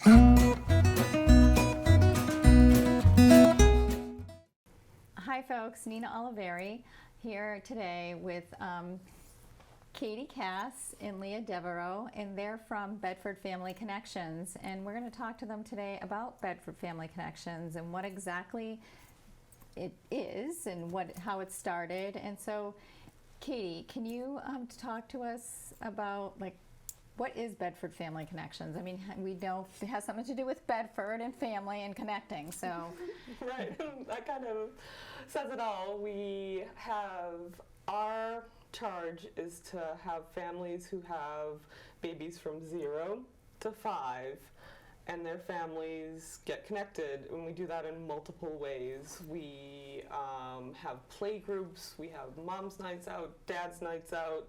Hi folks, Nina Oliveri here today with Katie Cass and Leah Devereaux, and they're from Bedford Family Connections, and we're going to talk to them today about Bedford Family Connections and what exactly it is and how it started. And so Katie, can you talk to us about what is Bedford Family Connections? I mean, we know it has something to do with Bedford and family and connecting, so. Right, that kind of says it all. Our charge is to have families who have babies from 0 to 5 and their families get connected, and we do that in multiple ways. We have play groups, we have mom's nights out, dad's nights out.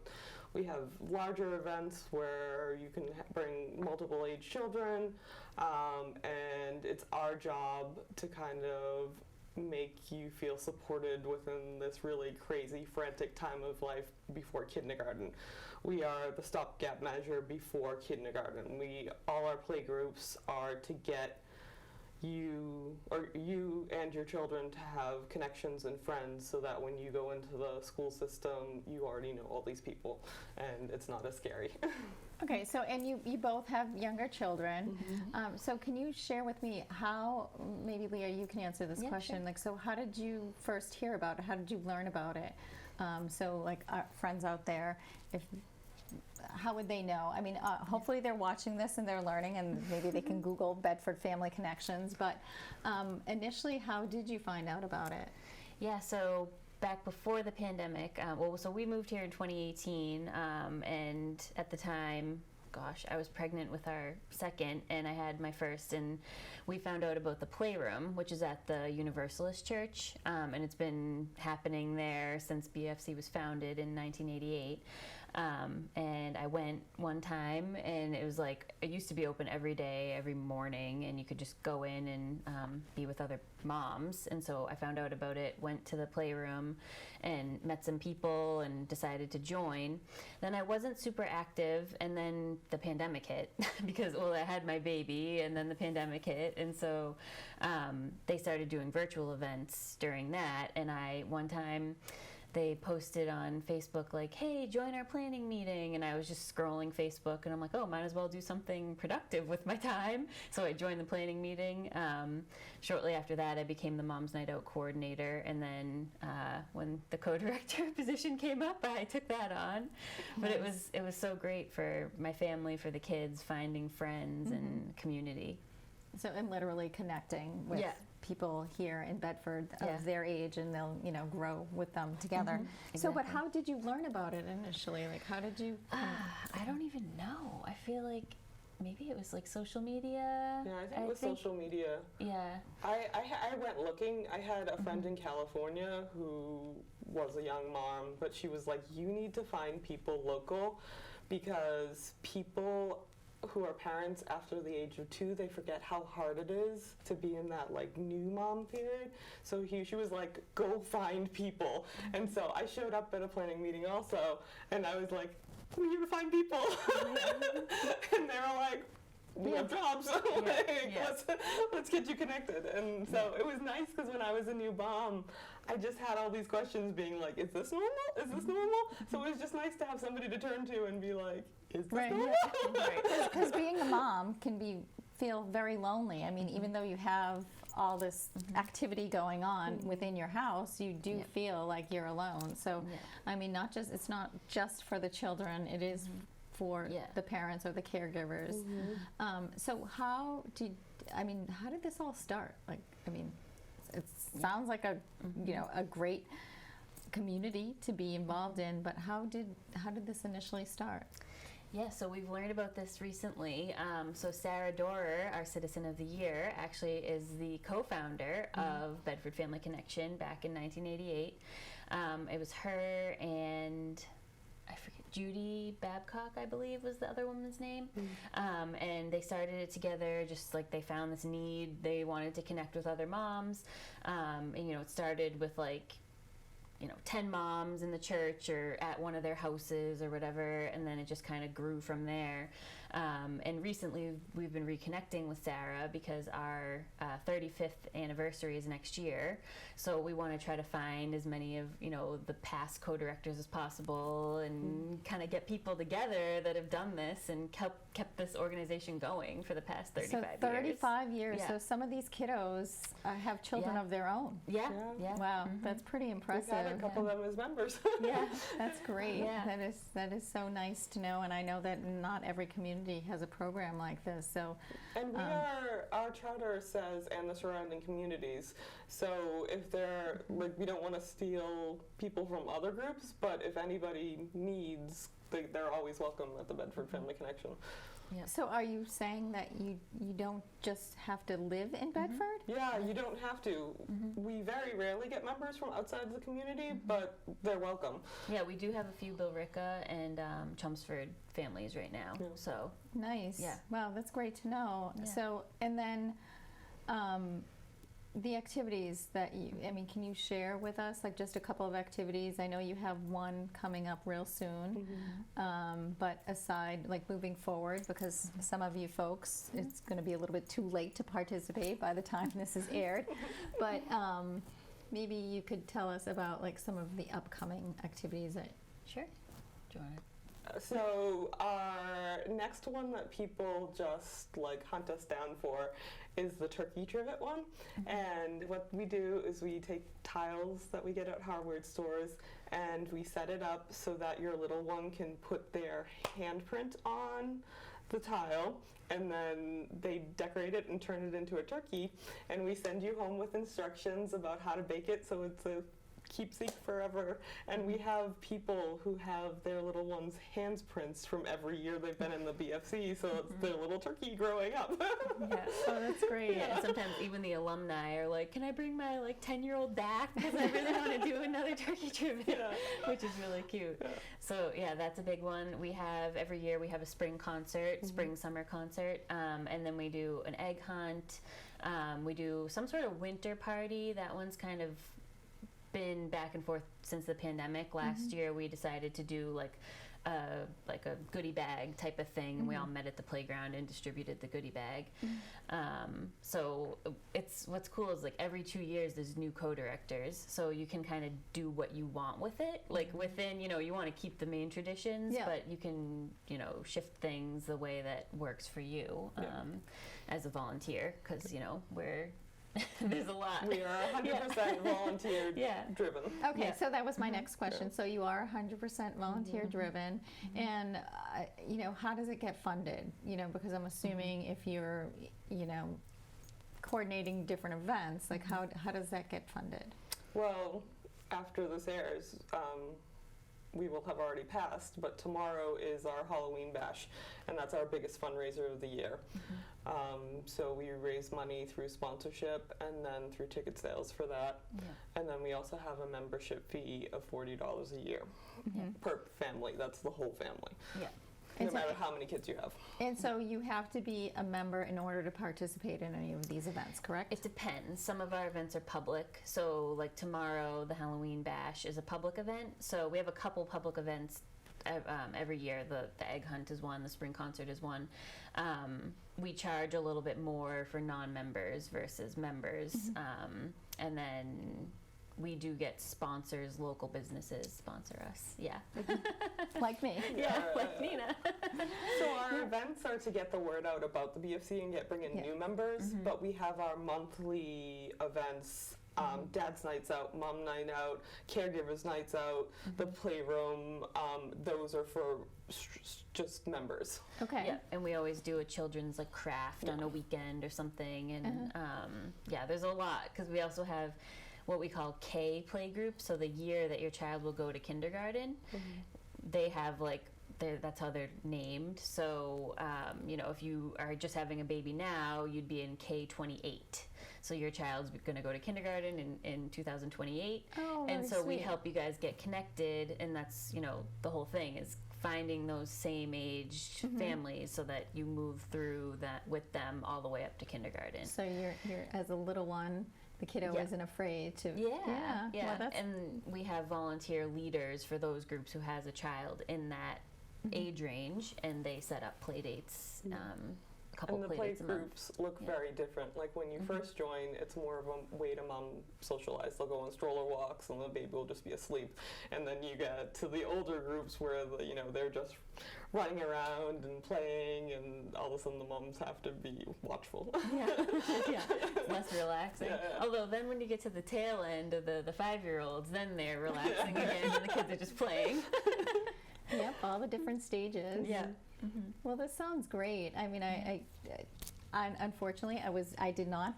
We have larger events where you can bring multiple age children, and it's our job to kind of make you feel supported within this really crazy, frantic time of life before kindergarten. We are the stopgap measure before kindergarten. All our play groups are to get you and your children to have connections and friends, so that when you go into the school system, you already know all these people, and it's not as scary. Okay, so and you both have younger children, so can you share with me how, maybe Leah, you can answer this question. Sure. So how did you first hear about it? How did you learn about it? So our friends out there, how would they know? I mean, hopefully they're watching this and they're learning, and maybe they can Google Bedford Family Connections. But initially, how did you find out about it? Yeah, so back before the pandemic, so we moved here in 2018, and at the time, gosh, I was pregnant with our second, and I had my first, and we found out about the Playroom, which is at the Universalist Church, and it's been happening there since BFC was founded in 1988. And I went one time, and it was it used to be open every day, every morning, and you could just go in and be with other moms. And so I found out about it, went to the Playroom, and met some people, and decided to join. Then I wasn't super active, and then the pandemic hit because, I had my baby, and then the pandemic hit, and so they started doing virtual events during that. And one time, they posted on Facebook hey, join our planning meeting, and I was just scrolling Facebook, and I'm like, might as well do something productive with my time. So I joined the planning meeting. Shortly after that, I became the Mom's Night Out coordinator, and then when the co-director position came up, I took that on. But it was so great for my family, for the kids, finding friends and community. So, and literally connecting with people here in Bedford of their age, and they'll grow with them together. Exactly. So, but how did you learn about it initially? How did you? I don't even know. I feel like maybe it was social media. Yeah, I think it was social media. Yeah. I went looking. I had a friend in California who was a young mom, but she was like, you need to find people local, because people who are parents after the age of 2, they forget how hard it is to be in that new mom period. So she was like, go find people. And so I showed up at a planning meeting also, and I was like, we need to find people. And they were like, we have jobs. Let's get you connected. And so it was nice, because when I was a new mom, I just had all these questions being like, is this normal? Is this normal? So it was just nice to have somebody to turn to and be like, is this normal? Because being a mom can feel very lonely. I mean, even though you have all this activity going on within your house, you do feel like you're alone. So, I mean, it's not just for the children, it is for the parents or the caregivers. So how did this all start? It sounds like a great community to be involved in, but how did this initially start? Yeah, so we've learned about this recently. So Sarah Dorer, our Citizen of the Year, actually is the co-founder of Bedford Family Connection back in 1988. It was her and I forget, Judy Babcock, I believe, was the other woman's name. And they started it together, just they found this need. They wanted to connect with other moms. And, it started with 10 moms in the church or at one of their houses or whatever, and then it just kind of grew from there. And recently we've been reconnecting with Sarah because our 35th anniversary is next year. So we want to try to find as many of, the past co-directors as possible and kind of get people together that have done this and kept this organization going for the past 35 years. So 35 years. Yeah. So some of these kiddos have children of their own. Yeah. Wow, that's pretty impressive. We've had a couple of them as members. Yeah, that's great. Yeah. That is so nice to know, and I know that not every community has a program like this. So, And our charter says, and the surrounding communities. So if they're we don't want to steal people from other groups, but if anybody needs, they're always welcome at the Bedford Family Connection. Yep. So are you saying that you don't just have to live in Bedford? Yeah, you don't have to. We very rarely get members from outside the community, but they're welcome. Yeah, we do have a few Billerica and Chelmsford families right now. Yeah. So Nice. Yeah. Wow, that's great to know. Yeah. So, and then the activities that can you share with us, like just a couple of activities? I know you have one coming up real soon, but aside, like moving forward, because some of you folks, it's going to be a little bit too late to participate by the time this is aired, but maybe you could tell us about like some of the upcoming activities that. sure. Do you want to? So our next one that people just hunt us down for is the turkey trivet one. And what we do is we take tiles that we get at hardware stores and we set it up so that your little one can put their handprint on the tile, and then they decorate it and turn it into a turkey, and we send you home with instructions about how to bake it so it's a keepsake forever. And we have people who have their little ones' handprints from every year they've been in the BFC, so it's their little turkey growing up. Yeah. Oh, that's great. Yeah, and sometimes even the alumni are like, can I bring my 10-year-old back because I really want to do another turkey trivet, which is really cute. Yeah. So yeah, that's a big one. We have every year we have a spring concert, spring summer concert, and then we do an egg hunt. We do some sort of winter party. That one's kind of been back and forth since the pandemic. Last year we decided to do a goodie bag type of thing, and we all met at the playground and distributed the goodie bag. So what's cool is every 2 years there's new co-directors, so you can kind of do what you want with it. Within, you want to keep the main traditions, but you can shift things the way that works for you as a volunteer, because we're there's a lot. We are 100% volunteer driven. Okay, so that was my next question. So you are 100% volunteer driven, and how does it get funded? Because I'm assuming if you're, coordinating different events, how does that get funded? Well, after this airs, we will have already passed, but tomorrow is our Halloween bash, and that's our biggest fundraiser of the year. So we raise money through sponsorship and then through ticket sales for that. And then we also have a membership fee of $40 a year per family. That's the whole family. Yeah. No matter how many kids you have. And so you have to be a member in order to participate in any of these events, correct? It depends. Some of our events are public. So tomorrow, the Halloween bash is a public event. So we have a couple public events every year. The egg hunt is one. The spring concert is one. We charge a little bit more for non-members versus members. And then we do get sponsors, local businesses sponsor us. Yeah. Like me. Yeah, like Nina. So our events are to get the word out about the BFC and bring in new members, but we have our monthly events, Dad's Nights Out, Mom Night Out, Caregivers Nights Out, the Playroom. Those are for just members. Okay. Yeah, and we always do a children's craft on a weekend or something, and there's a lot, because we also have what we call K play groups. So the year that your child will go to kindergarten, they have that's how they're named. So if you are just having a baby now, you'd be in K28. So your child's going to go to kindergarten in 2028. Oh, and so we sweet. help you guys get connected, and that's the whole thing is finding those same aged families so that you move through that with them all the way up to kindergarten. So you're as a little one, the kiddo isn't afraid to. Yeah. Well, And we have volunteer leaders for those groups who has a child in that age range, and they set up play dates. A couple And the play play dates a month. groups look very different. Like when you first join, it's more of a way to mom socialize. They'll go on stroller walks, and the baby will just be asleep. And then you get to the older groups where they're just running around and playing, and all of a sudden the moms have to be watchful. Yeah, it's less relaxing. Yeah. Although then when you get to the tail end of the 5-year-olds, then they're relaxing again, and the kids are just playing. Yep, all the different stages. Yeah. Well, this sounds great. I mean, I unfortunately, I did not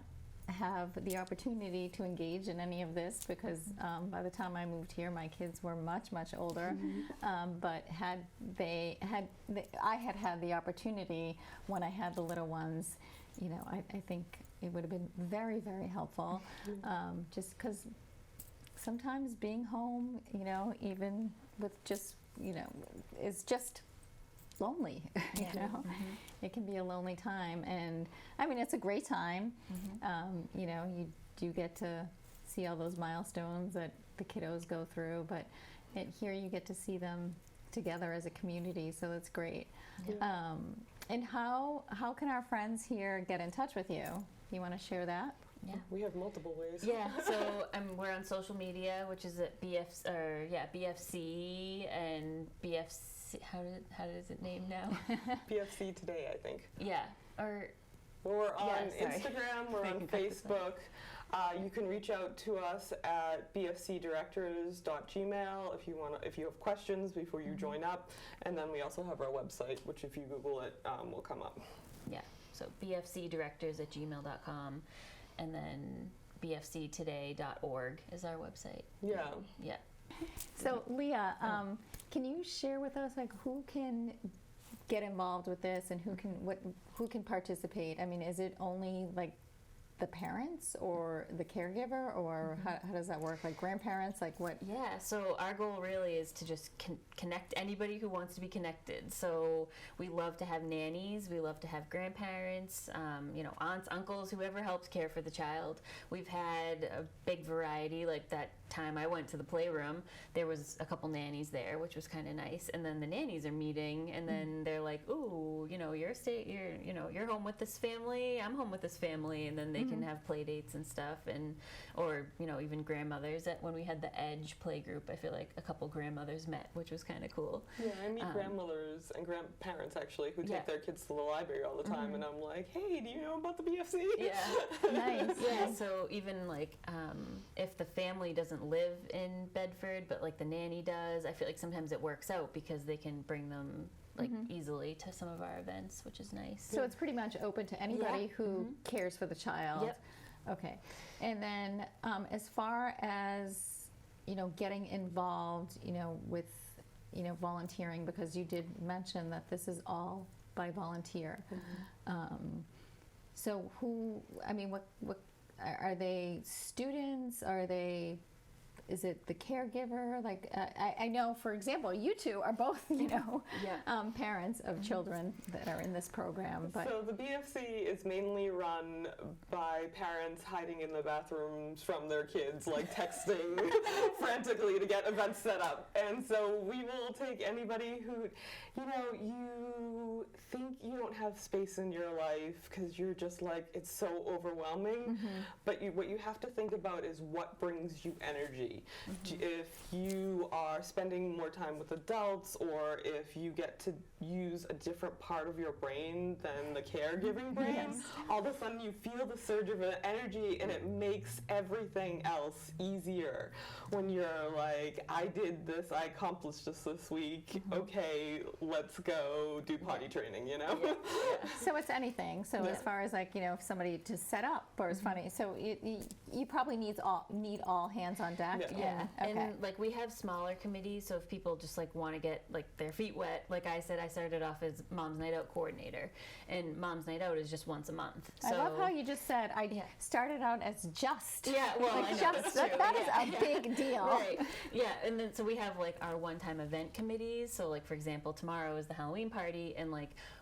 have the opportunity to engage in any of this because by the time I moved here, my kids were much, much older. But I had had the opportunity when I had the little ones, I think it would have been very, very helpful. Just because sometimes being home, even with just, is just lonely. It can be a lonely time, and I mean it's a great time. You do get to see all those milestones that the kiddos go through, but here you get to see them together as a community, so that's great. And how can our friends here get in touch with you? You want to share that? Yeah. We have multiple ways. Yeah, so we're on social media, which is at BFC and BFC. How does it name now? PFC Today, I think. Yeah, or we're on sorry. Instagram. We're on Facebook. You can reach out to us at bfcdirectors.gmail if you have questions before you join up, and then we also have our website, which if you Google it, will come up. Yeah, so bfcdirectors@gmail.com, and then bfctoday.org is our website. Yeah. Yeah. So Leah, can you share with us who can get involved with this and who can participate? I mean, is it only the parents or the caregiver, or how does that work? Like grandparents, what? Yeah, so our goal really is to just connect anybody who wants to be connected. So we love to have nannies, we love to have grandparents, aunts, uncles, whoever helps care for the child. We've had a big variety. Like that time I went to the playroom, there was a couple nannies there, which was kind of nice. And then the nannies are meeting, and then they're like, "Ooh, you're home with this family. I'm home with this family," and then they can have play dates and stuff, or even grandmothers. When we had the Edge play group, I feel like a couple grandmothers met, which was kind of cool. Yeah, I meet grandmothers and grandparents actually who take their kids to the library all the time, and I'm like, "Hey, do you know about the BFC?" Yeah. Nice. Yeah, so even if the family doesn't live in Bedford, but the nanny does, I feel like sometimes it works out because they can bring them easily to some of our events, which is nice. So it's pretty much open to anybody who cares for the child. Yep. Okay. And then as far as getting involved, with volunteering, because you did mention that this is all by volunteer. So what are they students? Is it the caregiver? I know, for example, you two are both, parents of children that are in this program. But So the BFC is mainly run by parents hiding in the bathrooms from their kids, texting frantically to get events set up. And so we will take anybody who, you think you don't have space in your life because you're just it's so overwhelming. But what you have to think about is what brings you energy. If you are spending more time with adults, or if you get to use a different part of your brain than the caregiving brain, all of a sudden you feel the surge of energy, and it makes everything else easier. When you're like, I did this, I accomplished this week, okay, let's go do potty training, So it's anything. So as far as if somebody to set up, or it's funny. So you probably need all hands on deck. Yeah, Okay. and we have smaller committees, so if people just want to get their feet wet, like I said, I started off as Mom's Night Out coordinator, and Mom's Night Out is just once a month. So I love how you just said I started out as just. Yeah, well, I know, just that's true. that is a big deal. Right. Yeah, and then so we have our one-time event committees. So for example, tomorrow is the Halloween party, and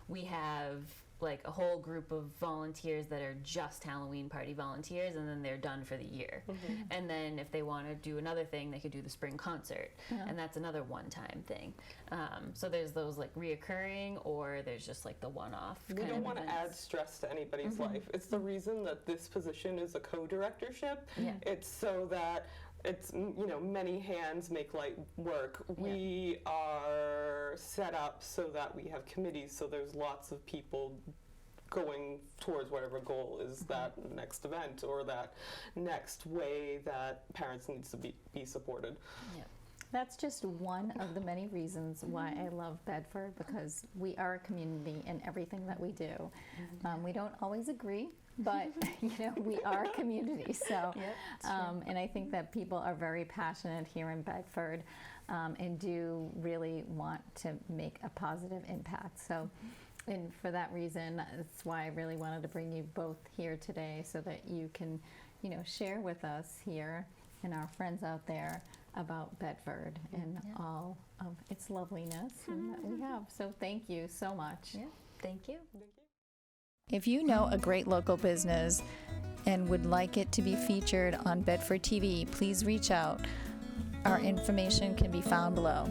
we have like a whole group of volunteers that are just Halloween party volunteers, and then they're done for the year. And then if they want to do another thing, they could do the spring concert, and that's another one-time thing. So there's those like reoccurring, or there's just like the one-off. We don't want to add stress to anybody's life. It's the reason that this position is a co-directorship. It's so that it's, you know, many hands make light work. We are set up so that we have committees, so there's lots of people going towards whatever goal is that next event or that next way that parents needs to be supported. That's just one of the many reasons why I love Bedford, because we are a community in everything that we do. We don't always agree, but you know, we are a community. So, and I think that people are very passionate here in Bedford, and do really want to make a positive impact. So, and for that reason, that's why I really wanted to bring you both here today, so that you can, you know, share with us here and our friends out there about Bedford and all of its loveliness that we have. So thank you so much. Thank you. If you know a great local business and would like it to be featured on Bedford TV, please reach out. Our information can be found below.